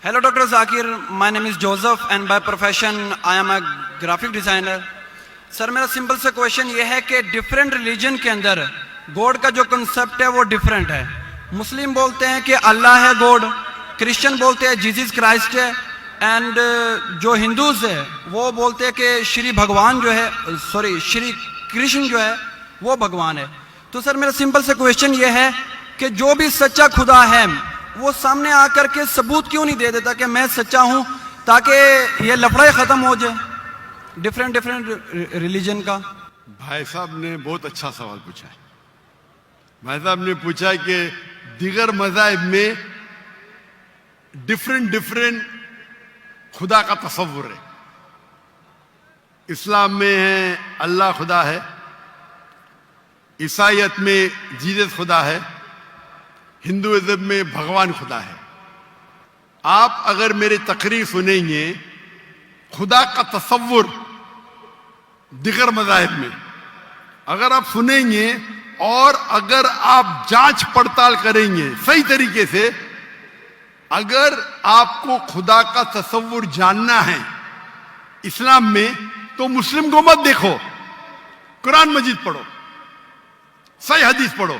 Hello, Dr. Zakir. My name is Joseph and by profession I am a graphic designer. Sir मेरा simple सा question ये है कि different religion के अंदर गॉड का जो कंसेप्ट है वो डिफरेंट है. मुस्लिम बोलते हैं कि अल्लाह है गॉड, क्रिश्चियन बोलते हैं जीसस क्राइस्ट है, एंड जो हिंदूज है वो बोलते हैं कि श्री भगवान जो है श्री कृष्ण जो है वो भगवान है. तो सर मेरा सिंपल सा क्वेश्चन ये है कि जो भी सच्चा खुदा है वो सामने आकर के सबूत क्यों नहीं दे देता कि मैं सच्चा हूं, ताकि ये लफड़ा खत्म हो जाए डिफरेंट रिलीजन का. भाई साहब ने बहुत अच्छा सवाल पूछा है. भाई साहब ने पूछा कि दीगर मज़ाहिब में डिफरेंट खुदा का तसव्वुर है. इस्लाम में है अल्लाह खुदा है, ईसाईयत में जीसस खुदा है, हिंदुइज्म में भगवान खुदा है. आप अगर मेरी तकरीर सुनेंगे खुदा का तसव्वुर दिगर मज़ाहिब में अगर आप सुनेंगे और अगर आप जांच पड़ताल करेंगे सही तरीके से, अगर आपको खुदा का तसव्वुर जानना है इस्लाम में तो मुस्लिम को मत देखो, कुरान मजीद पढ़ो, सही हदीस पढ़ो.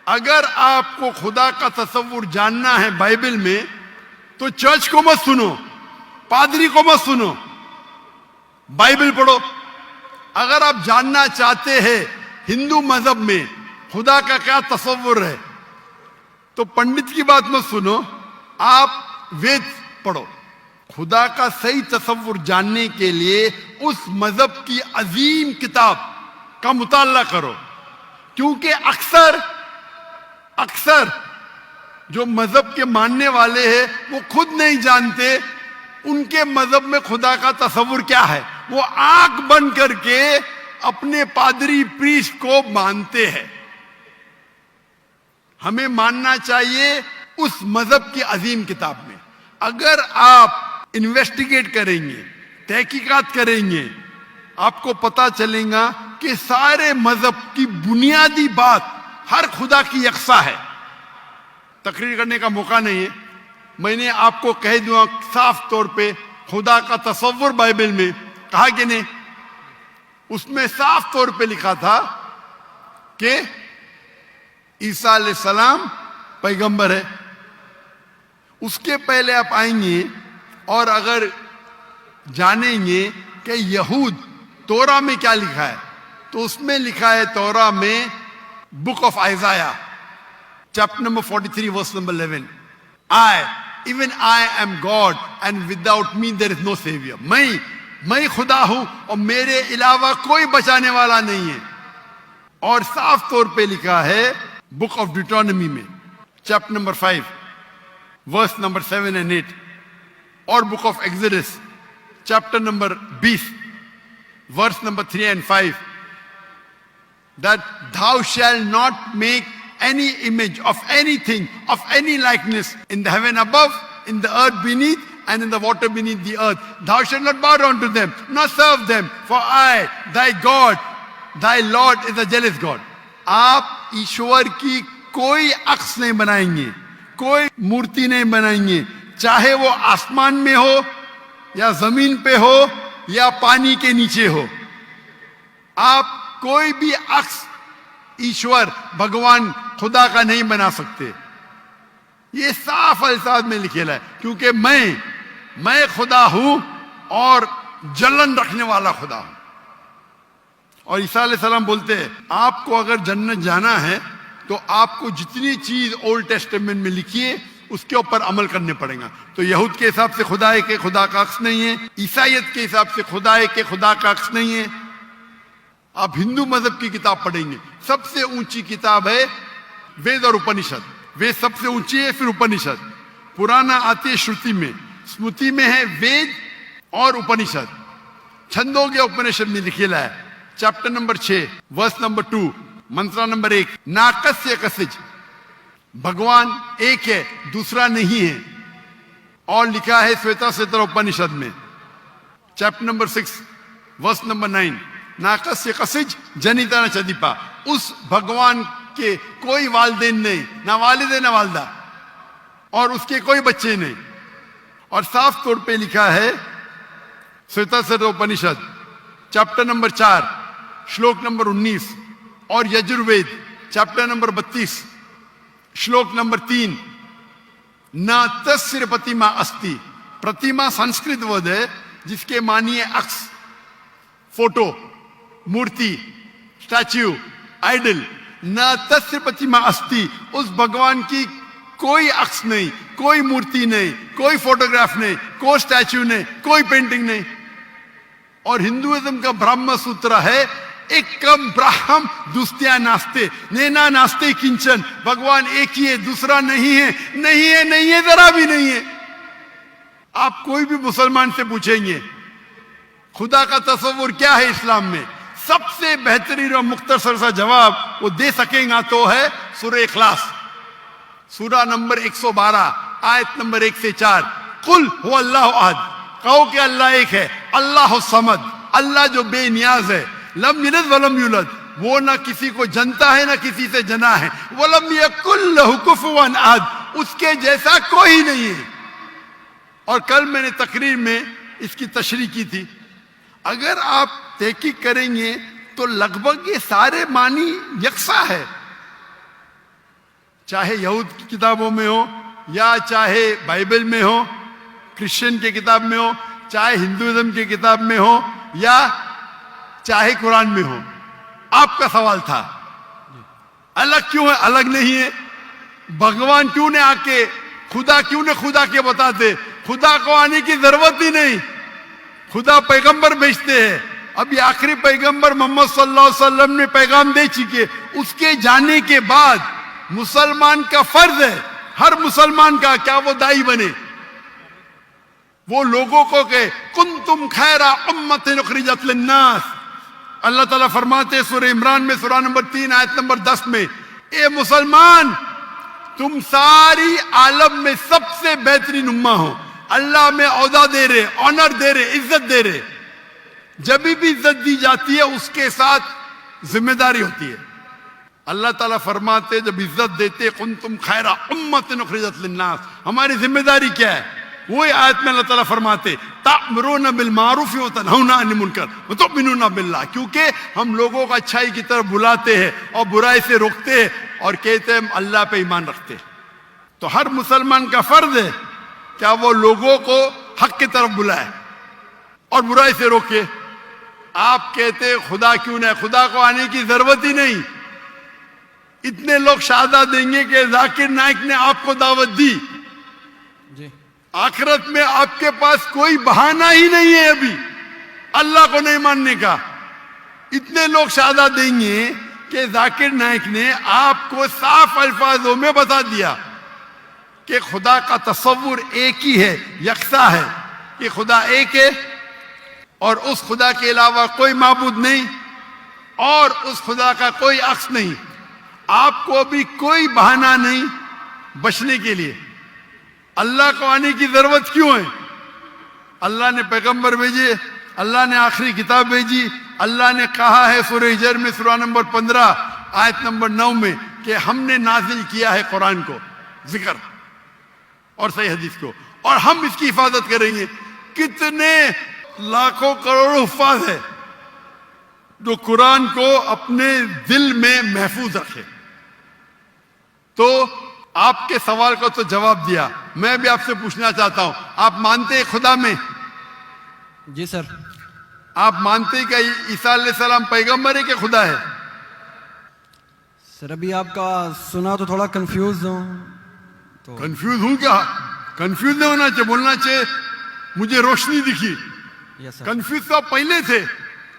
अगर आपको खुदा का तसव्वुर जानना है बाइबल में तो चर्च को मत सुनो, पादरी को मत सुनो, बाइबल पढ़ो. अगर आप जानना चाहते हैं हिंदू मजहब में खुदा का क्या तसव्वुर है तो पंडित की बात मत सुनो, आप वेद पढ़ो. खुदा का सही तसव्वुर जानने के लिए उस मजहब की अजीम किताब का मुताला करो, क्योंकि अक्सर जो मजहब के मानने वाले हैं वो खुद नहीं जानते उनके मजहब में खुदा का तसव्वुर क्या है. वो आंख बंद करके अपने पादरी प्रीस्ट को मानते हैं. हमें मानना चाहिए उस मजहब की अजीम किताब में. अगर आप इन्वेस्टिगेट करेंगे, तहकीकात करेंगे, आपको पता चलेगा कि सारे मजहब की बुनियादी बात हर खुदा की यकसा है. तकरीर करने का मौका नहीं है, मैंने आपको कह दूंगा साफ तौर पे खुदा का तसव्वुर बाइबल में कहा कि नहीं, उसमें साफ तौर पे लिखा था कि ईसा अलैहिस्सलाम पैगंबर है. उसके पहले आप आएंगे और अगर जानेंगे कि यहूद तोरा में क्या लिखा है तो उसमें लिखा है तोरा में book of Isaiah chapter number 43 verse number 11, even I am God and without me there is no savior. मैं खुदा हूं और मेरे अलावा कोई बचाने वाला नहीं है. और साफ तौर पे लिखा है बुक ऑफ डिटोनॉमी में chapter number 5 verse number 7 and 8 और book of Exodus chapter number 20 verse number 3 and 5 that thou shalt not make any image of anything of any likeness in the heaven above, in the earth beneath, and in the water beneath the earth. Thou shalt not bow down to them, nor serve them, for I, thy God, thy Lord is a jealous God. आप ईश्वर की कोई अक्स नहीं बनाएंगे, कोई मूर्ति नहीं बनाएंगे, चाहे वो आसमान में हो या जमीन पे हो या पानी के नीचे हो. आप कोई भी अक्स ईश्वर भगवान खुदा का नहीं बना सकते. ये साफ अल्फाज में लिखेला है, क्योंकि मैं खुदा हूं और जलन रखने वाला खुदा हूं. और ईसा अलैहिस्सलाम बोलते हैं आपको अगर जन्नत जाना है तो आपको जितनी चीज ओल्ड टेस्टामेंट में लिखी है उसके ऊपर अमल करने पड़ेगा. तो यहूद के हिसाब से खुदा है कि खुदा का अक्स नहीं है, ईसाईयत के हिसाब से खुदा है कि खुदा का अक्स नहीं है. आप हिंदू मजहब की किताब पढ़ेंगे, सबसे ऊंची किताब है वेद और उपनिषद. वेद सबसे ऊंची है, फिर उपनिषद. पुराना आती है श्रुति में, स्मृति में है वेद और उपनिषद. छंदोग्य उपनिषद में लिखेला है चैप्टर नंबर 6 वर्स नंबर 2 मंत्र नंबर 1 नाकस्य कसिज, भगवान एक है दूसरा नहीं है. और लिखा है श्वेता श्वेतर उपनिषद में चैप्टर नंबर 6 वर्स नंबर 9 नाकस्य कसिज जनिता न चदीपा. उस भगवान के कोई वालिदैन नहीं, ना वालिद है ना वालदा, और उसके कोई बच्चे नहीं. اور صاف طور پہ لکھا ہے سویتاسر اپنشد چیپٹر نمبر 4 شلوک نمبر 19 اور یجروید چیپٹر نمبر 32 شلوک نمبر 3 نہ تسر پتیما استی. پرتیما سنسکرت ورڈ ہے جس کے معنی ہے عکس، فوٹو، مورتی، اسٹیچو، آئیڈل. نہ تسر پتیما استی، اس بھگوان کی کوئی عکس نہیں، کوئی مورتی نہیں، کوئی فوٹوگراف نہیں، کوئی اسٹیچو نہیں، کوئی پینٹنگ نہیں. اور ہندوازم کا برہم سوتر ہے ایکم براہم دوستیا ناستے نینا ناستے کنچن. بھگوان ایک ہی ہے، دوسرا نہیں ہے، نہیں ہے، نہیں ہے، ذرا بھی نہیں ہے. آپ کوئی بھی مسلمان سے پوچھیں گے خدا کا تصور کیا ہے اسلام میں، سب سے بہترین اور مختصر سا جواب وہ دے سکیں گا تو ہے سورہ اخلاص، سورہ نمبر 112 آیت نمبر 1 سے 4. قل هو اللہ احد، کہو کہ اللہ ایک ہے، اللہ الصمد، اللہ جو بے نیاز ہے، لم یلد ولم یولد، وہ نہ کسی کو جنتا ہے نہ کسی سے جنا ہے، ولم یکن لہ کفوا احد، اس کے جیسا کوئی نہیں ہے. اور کل میں نے تقریر میں اس کی تشریح کی تھی. اگر آپ تحقیق کریں گے تو لگ بھگ یہ سارے معنی یکساں ہے، چاہے یہود کی کتابوں میں ہو یا چاہے بائبل میں ہو، کرسچن کی کتاب میں ہو، چاہے ہندوازم کی کتاب میں ہو یا چاہے قرآن میں ہو. آپ کا سوال تھا الگ کیوں ہے، الگ نہیں ہے. بھگوان کیوں نے آ کے خدا کیوں نے خدا کے بتاتے، خدا کو آنے کی ضرورت ہی نہیں. خدا پیغمبر بھیجتے ہیں. اب یہ آخری پیغمبر محمد صلی اللہ علیہ وسلم نے پیغام دے چکے. اس کے جانے کے بعد مسلمان کا فرض ہے، ہر مسلمان کا، کیا وہ دائی بنے، وہ لوگوں کو کہ کنتم خیر امت اخرجت للناس. اللہ تعالیٰ فرماتے ہیں سورہ عمران میں سورہ نمبر 3 آیت نمبر 10 میں، اے مسلمان تم ساری عالم میں سب سے بہترین امہ ہو. اللہ میں عہدہ دے رہے، آنر دے رہے، عزت دے رہے. جب بھی عزت دی جاتی ہے اس کے ساتھ ذمہ داری ہوتی ہے. اللہ تعالیٰ فرماتے جب عزت دیتے کنتم خیر امت اخرجت للناس، ہماری ذمہ داری کیا ہے؟ وہی آیت میں اللہ تعالیٰ فرماتے تأمرون بالمعروف وتنہون عن المنکر وتؤمنون باللہ، کیونکہ ہم لوگوں کو اچھائی کی طرف بلاتے ہیں اور برائی سے روکتے ہیں اور کہتے ہیں ہم اللہ پہ ایمان رکھتے ہیں. تو ہر مسلمان کا فرض ہے کیا وہ لوگوں کو حق کی طرف بلائے اور برائی سے روکے. آپ کہتے خدا کیوں نہیں، خدا کو آنے کی ضرورت ہی نہیں. اتنے لوگ شہادت دیں گے کہ ذاکر نائک نے آپ کو دعوت دی، آخرت میں آپ کے پاس کوئی بہانہ ہی نہیں ہے ابھی اللہ کو نہیں ماننے کا. اتنے لوگ شہادت دیں گے کہ ذاکر نائک نے آپ کو صاف الفاظوں میں بتا دیا کہ خدا کا تصور ایک ہی ہے، یکساں ہے، کہ خدا ایک ہے اور اس خدا کے علاوہ کوئی معبود نہیں اور اس خدا کا کوئی عکس نہیں. آپ کو ابھی کوئی بہانہ نہیں بچنے کے لیے. اللہ کو آنے کی ضرورت کیوں ہے؟ اللہ نے پیغمبر بھیجے، اللہ نے آخری کتاب بھیجی. اللہ نے کہا ہے سورہ ہجر میں سورہ نمبر 15 آیت نمبر 9 میں کہ ہم نے نازل کیا ہے قرآن کو، ذکر اور صحیح حدیث کو، اور ہم اس کی حفاظت کریں گے. کتنے لاکھوں کروڑوں حفاظ ہے جو قرآن کو اپنے دل میں محفوظ رکھے. تو آپ کے سوال کو تو جواب دیا. میں بھی آپ سے پوچھنا چاہتا ہوں، آپ مانتے ہیں خدا میں؟ جی سر. آپ مانتے ہیں کہ عیسیٰ علیہ السلام پیغمبر ہے کہ خدا ہے؟ سر ابھی آپ کا سنا تو تھوڑا کنفیوز ہوں. تو کنفیوز ہوں کیا؟ کنفیوز نہیں ہونا چاہیے، بولنا چاہیے مجھے روشنی دکھی. یس سر. کنفیوز تو آپ پہلے تھے،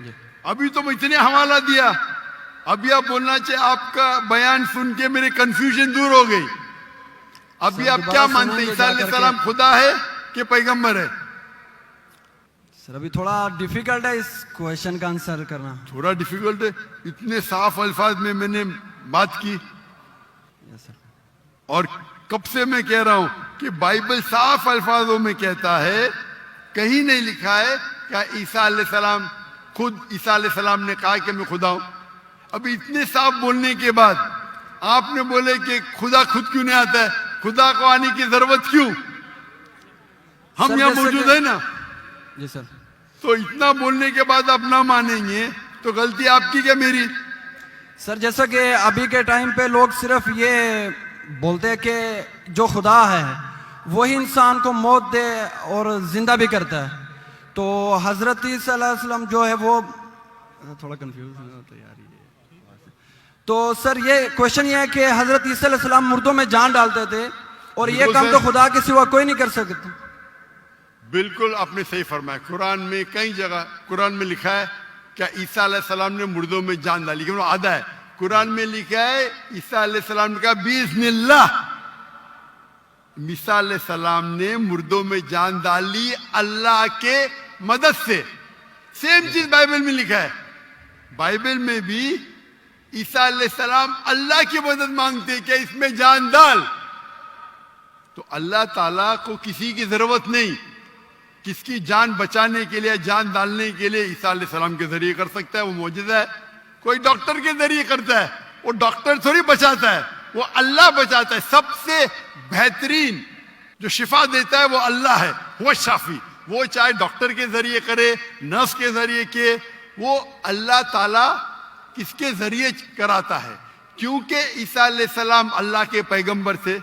جی ابھی تو میں اتنے حوالہ دیا. ابھی آپ بولنا چاہیے آپ کا بیان سن کے میری کنفیوژن دور ہو گئی. ابھی آپ کیا مانتے ہیں، عیسیٰ علیہ السلام خدا ہے کہ پیغمبر ہے؟ سر ابھی تھوڑا ڈیفیکلٹ ہے اس کویشچن کا آنسر کرنا. تھوڑا ڈیفیکلٹ ہے، اتنے صاف الفاظ میں نے بات کی. یس سر. اور کب سے میں کہہ رہا ہوں کہ بائبل صاف الفاظوں میں کہتا ہے، کہیں نہیں لکھا ہے کہ عیسیٰ علیہ السلام خود عیسیٰ علیہ السلام نے کہا کہ میں خدا ہوں. ابھی اتنے صاف بولنے کے بعد آپ نے بولے کہ خدا خود کیوں نہیں آتا ہے، خدا کو آنے کی ضرورت کیوں؟ हम सर, यहाँ जैसे मौजूद कि- है ना, जी सर। तो इतना बोलने के बाद आप ना मानेंगे तो गलती आपकी क्या मेरी? सर जैसा कि अभी के टाइम पे लोग सिर्फ ये बोलते हैं कि जो खुदा है वही इंसान को मौत दे और जिंदा भी करता है, तो हजरत ईसा अलैहिस्सलाम जो है वो थोड़ा कंफ्यूज होता है यार ये। तो सर ये क्वेश्चन ये है कि हजरत ईसा अलैहिस्सलाम मुर्दों में जान डालते थे और ये बिल्कुल काम सर। तो खुदा के सिवा कोई नहीं कर सकता। बिल्कुल आपने सही फरमाया। कुरान में कई जगह कुरान में लिखा है क्या ईसा अलैहिस्सलाम ने मुर्दों में जान डाली, क्यों आधा है कुरान में लिखा है ईसा अलैहिस्सलाम ने कहा बिस्मिल्लाह, ईसा अलैहिस्सलाम ने मुर्दों में जान डाली अल्लाह के मदद से। सेम चीज बाइबल में लिखा है, बाइबल में भी ईसा अलैहिस्सलाम अल्लाह की मदद मांगते हैं कि इसमें जान डाल, तो अल्लाह ताला को किसी की जरूरत नहीं, किसकी जान बचाने के लिए जान डालने के लिए ईसा अलैहिस्सलाम के जरिए कर सकता है, वो मौजूदा है। कोई डॉक्टर के जरिए करता है, वो डॉक्टर थोड़ी बचाता है, वो अल्लाह बचाता है। सबसे बेहतरीन जो शिफा देता है वो अल्लाह है, वो शाफी। वो चाहे डॉक्टर के जरिए करे, नर्स के जरिए के, वो अल्लाह ताला किसके जरिए कराता है, क्योंकि ईसा अलैहिस्सलाम अल्लाह के पैगंबर थे,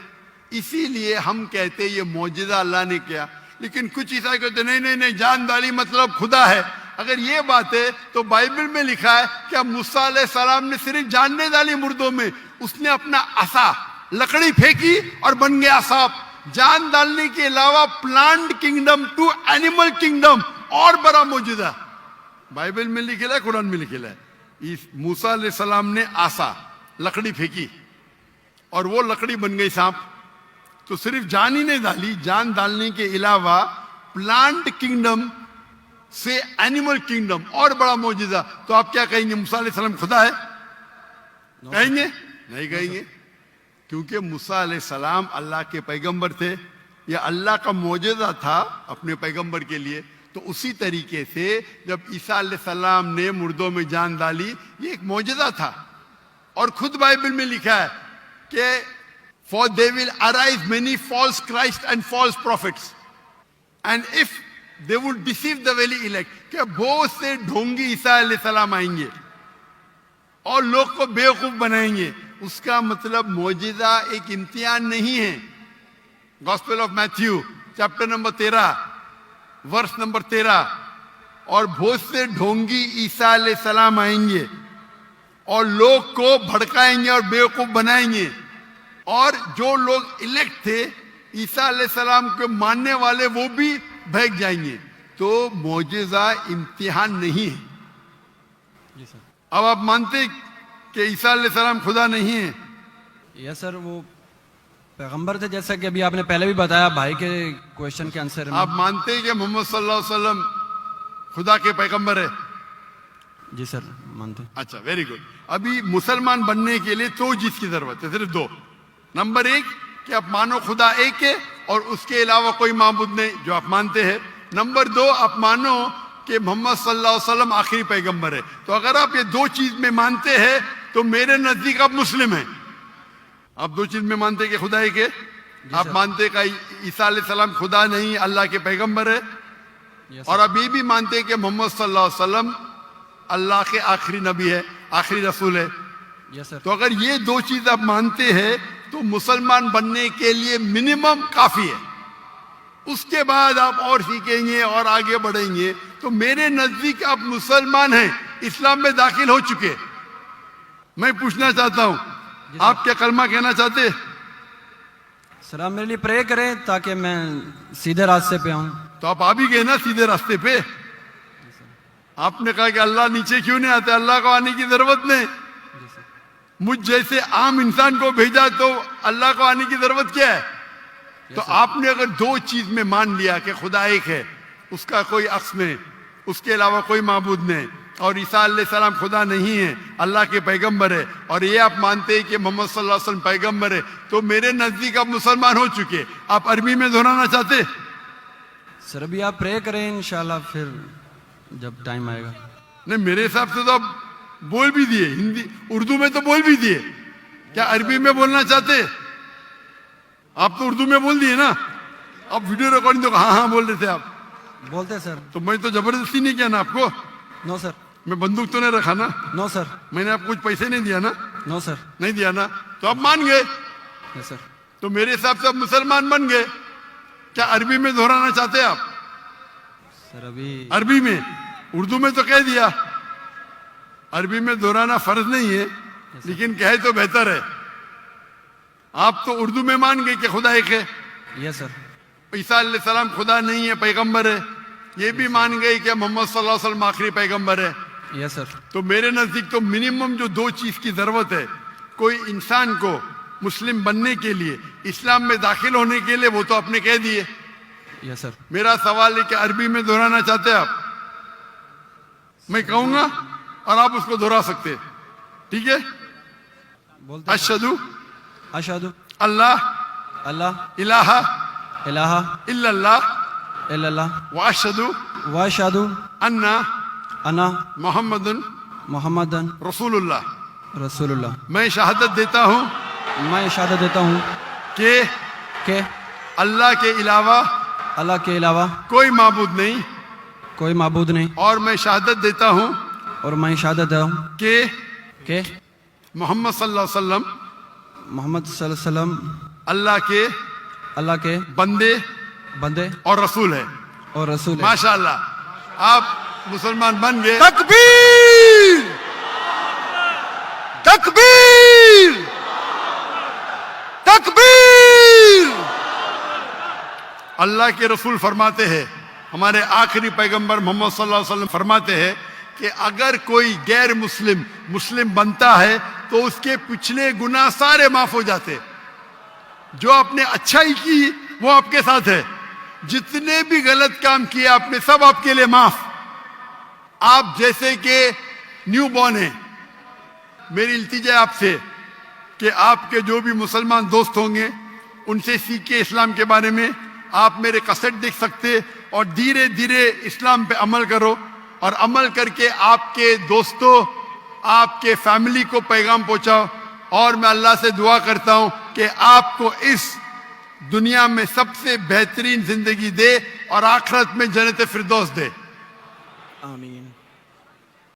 इसीलिए हम कहते ये मौजूदा अल्लाह ने किया। लेकिन कुछ ईसाई कहते नहीं नहीं नहीं, जान डाली मतलब खुदा है। अगर ये बात है तो बाइबल में लिखा है क्या मूसा अलैहिस्सलाम ने सिर्फ जान नहीं डाली मुर्दों में, उसने अपना असा लकड़ी फेंकी और बन गया सांप। जान डालने के अलावा plant kingdom to animal kingdom और बड़ा मौजूदा बाइबल में लिखेला है, कुरान में लिखेला है। इस मूसा अलैहिस्सलाम ने आसा लकड़ी फेंकी और वो लकड़ी बन गई सांप। तो सिर्फ जान ही नहीं डाली, जान डालने के अलावा प्लांट किंगडम से एनिमल किंगडम और बड़ा मौजूदा। तो आप क्या कहेंगे, मूसा अलैहिस्सलाम खुदा है? कहेंगे नहीं कहेंगे, क्योंकि मूसा अलैहिस्सलाम अल्लाह के पैगंबर थे, यह अल्लाह का मौजूदा था अपने पैगंबर के लिए। तो उसी तरीके से जब ईसा अलैहिस्सलाम ने मुर्दों में जान डाली, ये एक मौजूदा था। और खुद बाइबल में लिखा है कि for they will arise many false Christ and false prophets, and if they would deceive the very elect, कि बहुत से ढोंगी ईसा अलैहिस्सलाम आएंगे और लोग को बेवकूफ बनाएंगे। उसका मतलब मौजूदा एक इम्तिहान नहीं है। Gospel of Matthew chapter number 13 verse number 13, और बहुत से ढोंगी ईसा अलैहिस्सलाम आएंगे और लोग को भड़काएंगे और बेवकूफ बनाएंगे, और जो लोग इलेक्ट थे ईसा अलैहिस्सलाम के मानने वाले वो भी भाग जाएंगे। तो मौजूदा इम्तिहान नहीं है। अब आप मानते कि ईसा अलैहिस्सलाम खुदा नहीं है? यस सर, वो पैगंबर थे, जैसा कि अभी आपने पहले भी बताया भाई के क्वेश्चन के आंसर में। आप मानते हैं कि मोहम्मद सल्लल्लाहु अलैहि वसल्लम खुदा के पैगंबर है? जी सर मानते। अच्छा, वेरी गुड। अभी मुसलमान बनने के लिए दो चीज की जरूरत है, सिर्फ दो। नंबर एक कि आप मानो खुदा एक है और उसके अलावा कोई माबूद नहीं, जो आप मानते हैं। नंबर दो, आप मानो कि मोहम्मद सल्लल्लाहु अलैहि वसल्लम आखिरी पैगंबर है। तो अगर आप ये दो चीज में मानते हैं तो मेरे नजदीक आप मुस्लिम हैं। आप दो चीज में मानते हैं कि खुदा एक है, आप मानते हैं कि ईसा अलैहिस्सलाम खुदा नहीं अल्लाह के पैगंबर है, और आप ये भी मानते हैं कि मोहम्मद सल्लल्लाहु अलैहि वसल्लम अल्लाह के आखिरी नबी है, आखिरी रसूल है। Yes sir. तो अगर ये दो चीज आप मानते हैं तो मुसलमान बनने के लिए मिनिमम काफी है। उसके बाद आप और सीखेंगे और आगे बढ़ेंगे। तो मेरे नजदीक आप मुसलमान हैं, इस्लाम में दाखिल हो चुके। मैं पूछना चाहता हूं, आप क्या कलमा कहना चाहते? सर आप मेरे लिए प्रे करें ताकि मैं सीधे रास्ते पे आऊं। तो आप आ भी गए ना सीधे रास्ते पे। आपने कहा कि अल्लाह नीचे क्यों नहीं आते, अल्लाह को आने की जरूरत नहीं। मुझ जैसे आम इंसान को भेजा तो अल्लाह को आने की जरूरत क्या है? तो आपने अगर दो चीज में मान लिया कि खुदा एक है, उसका कोई अक्स नहीं, उसके अलावा कोई माबूद नहीं, और ईसा अलैहिस्सलाम खुदा नहीं है, अल्लाह के पैगंबर है, और ये आप मानते हैं कि मोहम्मद सल्लल्लाहु अलैहि वसल्लम पैगंबर है, तो मेरे नजदीक आप मुसलमान हो चुके। आप अरबी में दोहराना चाहते? सर अभी आप प्रे करें, इंशाल्लाह फिर जब टाइम आएगा। नहीं, मेरे हिसाब से तो आप बोल भी दिए, हिंदी उर्दू में तो बोल भी दिए। क्या अरबी में बोलना चाहते? आप तो उर्दू में बोल दिए ना। आप वीडियो रिकॉर्डिंग तो हाँ हाँ बोल रहे थे आप, बोलते हैं सर। तो मैं तो जबरदस्ती नहीं किया ना आपको, नो सर, मैं बंदूक तो नहीं रखा ना, नो सर, मैंने आपको कुछ पैसे नहीं दिया ना, नो सर, नहीं दिया ना, तो आप मान गए, यस सर। तो मेरे हिसाब से आप मुसलमान बन गए। क्या अरबी में दोहराना चाहते हैं आप? सर अभी अरबी में, उर्दू में तो कह दिया, अरबी में दोहराना फर्ज नहीं है, लेकिन कहे तो बेहतर है। आप तो उर्दू में मान गए कि खुदा एक है, यस सर, ईसा अलैहिस्सलाम खुदा नहीं है, पैगंबर है, ये भी मान गए कि मोहम्मद सल्लल्लाहु अलैहि वसल्लम आखिरी पैगंबर है। यस सर, तो मेरे नजदीक तो मिनिमम जो दो चीज की जरूरत है कोई इंसान को मुस्लिम बनने के लिए, इस्लाम में दाखिल होने के लिए, वो तो आपने कह दिए। Yes sir. मेरा सवाल है कि अरबी में दोहराना चाहते हैं आप? मैं कहूंगा और आप उसको दोहरा सकते हैं, ठीक है? बोलते हैं। अशहदु अशहदु अल्लाह अल्लाह इलाहा इलाहा इल्लल्लाह इल्लल्लाह व अशहदु व अशहदु अन्ना अन्ना मोहम्मदुन मुहम्मदन रसूलुल्लाह। रसूलुल्लाह। मैं शहादत देता हूँ मैं शहादत देता हूँ कि कि अल्लाह के अलावा अल्लाह के अलावा कोई माबूद नहीं, कोई माबूद नहीं, और मैं शहादत देता हूँ और मैं शहादत देता हूँ कि कि मोहम्मद सल्लल्लाहु अलैहि वसल्लम मोहम्मद सल्लल्लाहु अलैहि वसल्लम अल्लाह के बंदे बंदे और रसूल है। और रसूल है। माशाअल्लाह, आप मुसलमान बन गए। तकबीर तकबीर तकबीर। अल्लाह के रसूल फरमाते हैं, हमारे आखिरी पैगंबर मोहम्मद सल्लल्लाहु अलैहि वसल्लम फरमाते हैं कि अगर कोई गैर मुस्लिम मुस्लिम बनता है तो उसके पिछले गुनाह सारे माफ हो जाते। जो आपने अच्छाई की वो आपके साथ है, जितने भी गलत काम किए आपने सब आपके लिए माफ। आप जैसे कि न्यू बॉर्न है, मेरी इल्तिजा है आपसे कि आपके जो भी मुसलमान दोस्त होंगे उनसे सीखे इस्लाम के बारे में। आप मेरे कैसेट देख सकते और धीरे धीरे इस्लाम पे अमल करो, और अमल करके आपके दोस्तों आपके फैमिली को पैगाम पहुंचाओ। और मैं अल्लाह से दुआ करता हूं कि आपको इस दुनिया में सबसे बेहतरीन जिंदगी दे और आखिरत में जन्नत फिरदौस दे। आमीन।